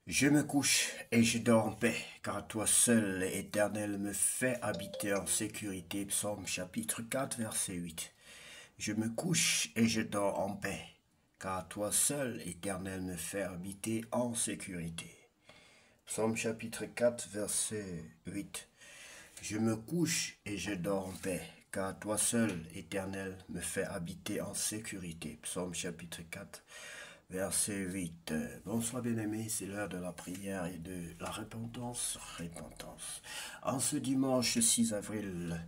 Je me couche et je dors en paix, car toi seul, Éternel, me fais habiter en sécurité. Psaume chapitre 4, verset 8. Je me couche et je dors en paix, car toi seul, Éternel, me fais habiter en sécurité. Psaume chapitre 4, verset 8. Je me couche et je dors en paix, car toi seul, Éternel, me fais habiter en sécurité. Psaume chapitre 4, verset 8. Bonsoir bien-aimés, c'est l'heure de la prière et de la repentance. En ce dimanche 6 avril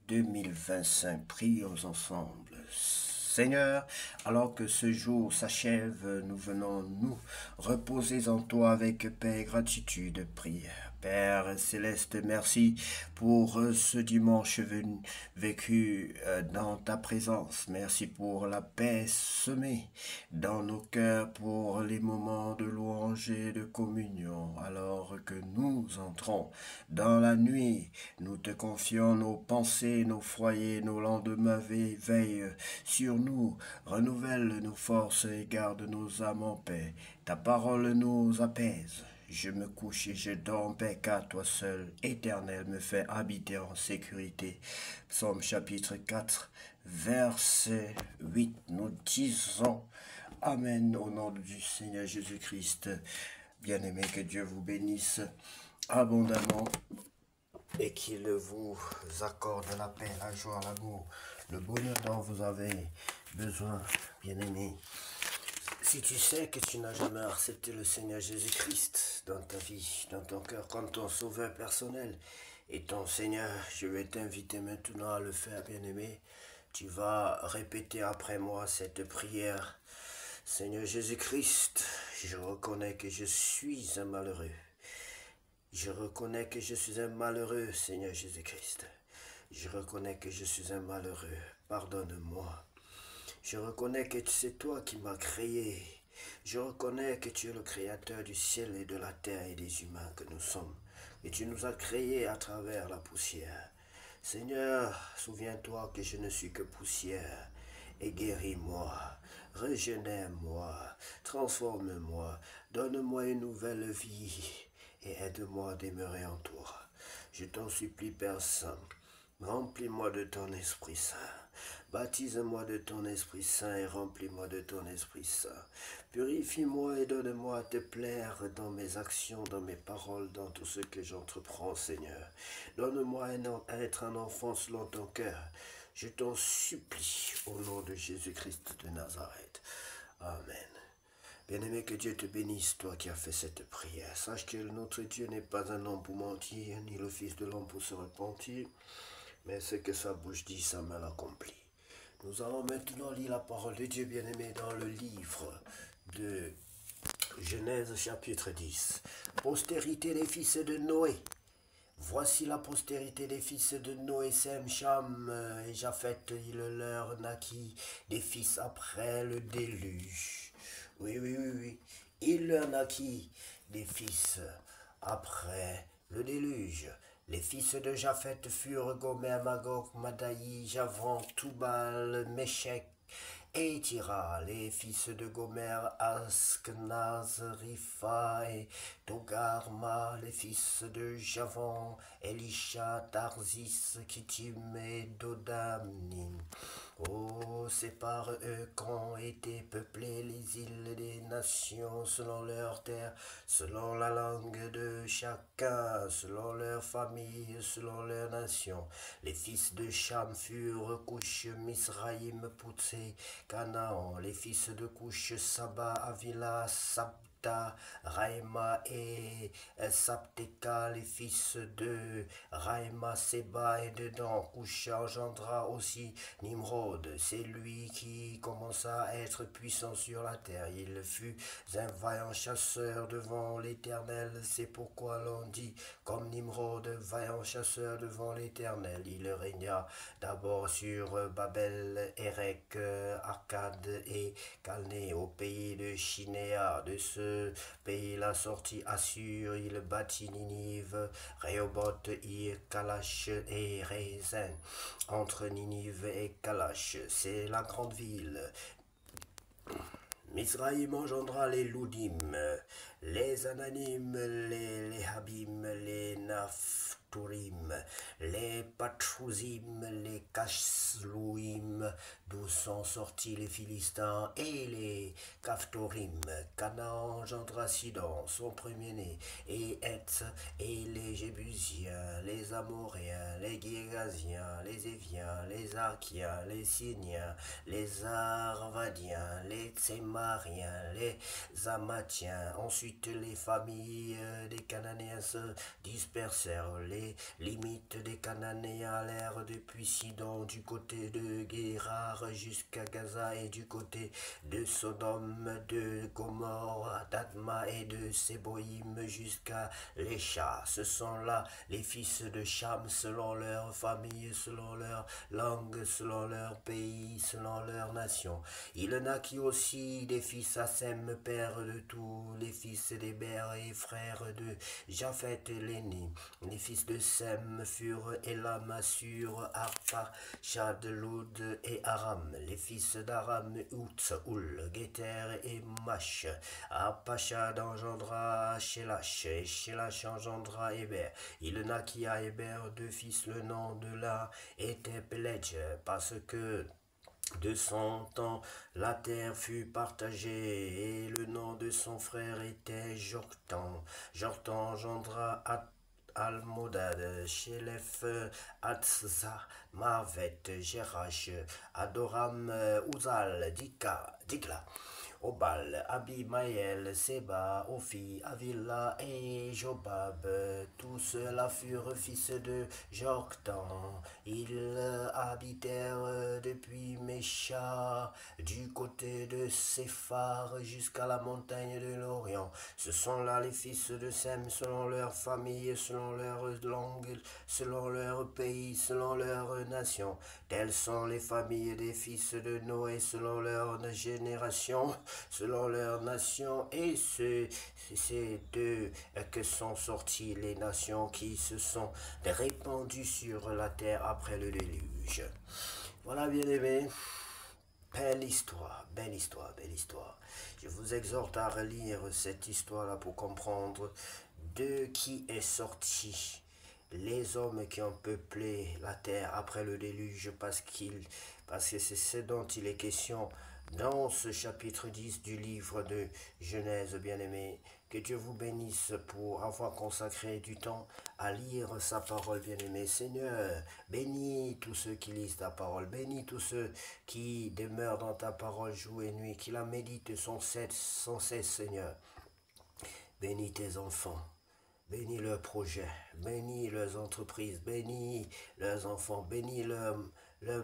2025, prions ensemble. Seigneur, alors que ce jour s'achève, nous venons nous reposer en toi avec paix et gratitude, prière. Père céleste, merci pour ce dimanche vécu dans ta présence. Merci pour la paix semée dans nos cœurs, pour les moments de louange et de communion. Alors que nous entrons dans la nuit, nous te confions nos pensées, nos foyers, nos lendemains. Veille sur nous, renouvelle nos forces et garde nos âmes en paix. Ta parole nous apaise. Je me couche et je dors en paix, car toi seul, Éternel, me fais habiter en sécurité. Psaume chapitre 4, verset 8. Nous disons Amen au nom du Seigneur Jésus-Christ. Bien-aimé, que Dieu vous bénisse abondamment et qu'il vous accorde la paix, la joie, l'amour, le bonheur dont vous avez besoin, bien-aimé. Si tu sais que tu n'as jamais accepté le Seigneur Jésus-Christ dans ta vie, dans ton cœur, comme ton sauveur personnel et ton Seigneur, je vais t'inviter maintenant à le faire, bien-aimé. Tu vas répéter après moi cette prière. Seigneur Jésus-Christ, je reconnais que je suis un malheureux. Je reconnais que je suis un malheureux, Seigneur Jésus-Christ. Je reconnais que je suis un malheureux. Pardonne-moi. Je reconnais que c'est toi qui m'as créé. Je reconnais que tu es le créateur du ciel et de la terre et des humains que nous sommes. Et tu nous as créés à travers la poussière. Seigneur, souviens-toi que je ne suis que poussière. Et guéris-moi, régénère-moi, transforme-moi, donne-moi une nouvelle vie et aide-moi à demeurer en toi. Je t'en supplie, Père Saint, remplis-moi de ton Esprit Saint. Baptise-moi de ton Esprit Saint et remplis-moi de ton Esprit Saint. Purifie-moi et donne-moi à te plaire dans mes actions, dans mes paroles, dans tout ce que j'entreprends, Seigneur. Donne-moi à être un enfant selon ton cœur. Je t'en supplie au nom de Jésus-Christ de Nazareth. Amen. Bien-aimé, que Dieu te bénisse, toi qui as fait cette prière. Sache que notre Dieu n'est pas un homme pour mentir, ni le Fils de l'homme pour se repentir, mais ce que sa bouche dit, sa main l'accomplit. Nous allons maintenant lire la parole de Dieu, bien-aimé, dans le livre de Genèse chapitre 10. Postérité des fils de Noé. Voici la postérité des fils de Noé, Sem, Cham et Japheth. Il leur naquit des fils après le déluge. Oui. Il leur naquit des fils après le déluge. Les fils de Japheth furent Gomer, Magog, Madaï, Javran, Toubal, Méchec et Tira. Les fils de Gomer, Asknaz, Ripha et Togarma. Les fils de Javan, Elisha, Tarzis, Kittim et Dodamnim. Oh, c'est par eux qu'ont été peuplées les îles des nations selon leur terre, selon la langue de chacun, selon leur famille, selon leur nation. Les fils de Cham furent Couch, Misraïm, Poutsé, Canaan. Les fils de Couch, Saba, Avila, Sabta, Raïma et Sapteka. Les fils de Raïma, Seba et Dedan. Couch engendra aussi Nimrod. C'est lui qui commença à être puissant sur la terre. Il fut un vaillant chasseur devant l'Éternel. C'est pourquoi l'on dit comme Nimrod, vaillant chasseur devant l'Éternel. Il régna d'abord sur Babel, Érec, Akkad et Calné, au pays de Shinéa. De ce pays la sortit Assur. Il bâtit Ninive, Rehoboth, Ir, Kalash et Rézin. Entre Ninive et Kalash, c'est la grande ville. Misraïm engendra les Loudim. les Ananimes, les Habim, les Naphturim, les Patrouzim, les Kashlouim, d'où sont sortis les Philistins et les Caphtorim. Canaan engendra Sidon, son premier-né, et Heth, et les Jébusiens, les Amoréens, les Guérasiens, les Éviens, les Archiens, les Syniens, les Arvadiens, les Tsémariens, les Amatiens. Ensuite, les familles des Cananéens se dispersèrent. Les limites des Cananéens allèrent depuis Sidon du côté de Guérar jusqu'à Gaza et du côté de Sodome, de Gomorre, d'Adma et de Séboïm jusqu'à Lécha. Ce sont là les fils de Cham selon leur famille, selon leur langue, selon leur pays, selon leur nation. Il naquit aussi des fils à Sem, père de tous les fils d'Héber et frère de Japhet l'aîné. Les fils de Sem furent Elam, Assur, Arpa, Chad, Loud et Aram. Les fils d'Aram, Outz, Oul, Géter et Mash. Arpachad engendra Shélach, et Shélach engendra Héber. Il naquit à Héber deux fils, le nom de l'un était Péledj, parce que de son temps, la terre fut partagée, et le nom de son frère était Joktan. Joktan engendra Almodad, Shelef, Atzza, Marvet, Jerash, Adoram, Uzal, Dikla. Obal, Abimaël, Seba, Ophi, Avila et Jobab, tous ceux-là furent fils de Joktan. Ils habitèrent depuis Mécha, du côté de Séphar jusqu'à la montagne de l'Orient. Ce sont là les fils de Sem, selon leur famille, selon leur langue, selon leur pays, selon leur nation. Telles sont les familles des fils de Noé, selon leur génération, selon leur nation, et c'est d'eux que sont sorties les nations qui se sont répandues sur la terre après le déluge. Voilà, bien aimés, belle histoire, belle histoire, belle histoire. Je vous exhorte à relire cette histoire-là pour comprendre de qui est sorti les hommes qui ont peuplé la terre après le déluge, parce que c'est ce dont il est question dans ce chapitre 10 du livre de Genèse, bien-aimé. Que Dieu vous bénisse pour avoir consacré du temps à lire sa parole, bien-aimé. Seigneur, bénis tous ceux qui lisent ta parole, bénis tous ceux qui demeurent dans ta parole jour et nuit, qui la méditent sans cesse, Seigneur. Bénis tes enfants. Bénis leurs projets, bénis leurs entreprises, bénis leurs enfants, bénis leur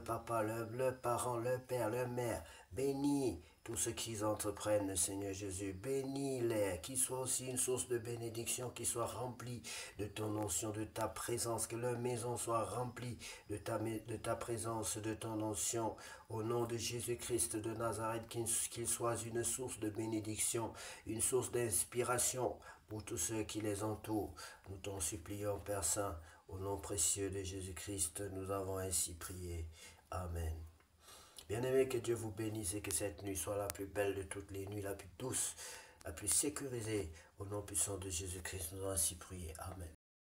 papa, leurs parents, leur père, leur mère. Bénis tout ce qu'ils entreprennent, Seigneur Jésus. Bénis-les, qu'ils soient aussi une source de bénédiction, qu'ils soient remplis de ton onction, de ta présence, que leur maison soit remplie de ta présence, de ton onction. Au nom de Jésus-Christ de Nazareth, qu'ils soient une source de bénédiction, une source d'inspiration pour tous ceux qui les entourent. Nous t'en supplions, Père Saint, au nom précieux de Jésus-Christ, nous avons ainsi prié. Amen. Bien-aimés, que Dieu vous bénisse et que cette nuit soit la plus belle de toutes les nuits, la plus douce, la plus sécurisée. Au nom puissant de Jésus-Christ, nous avons ainsi prié. Amen.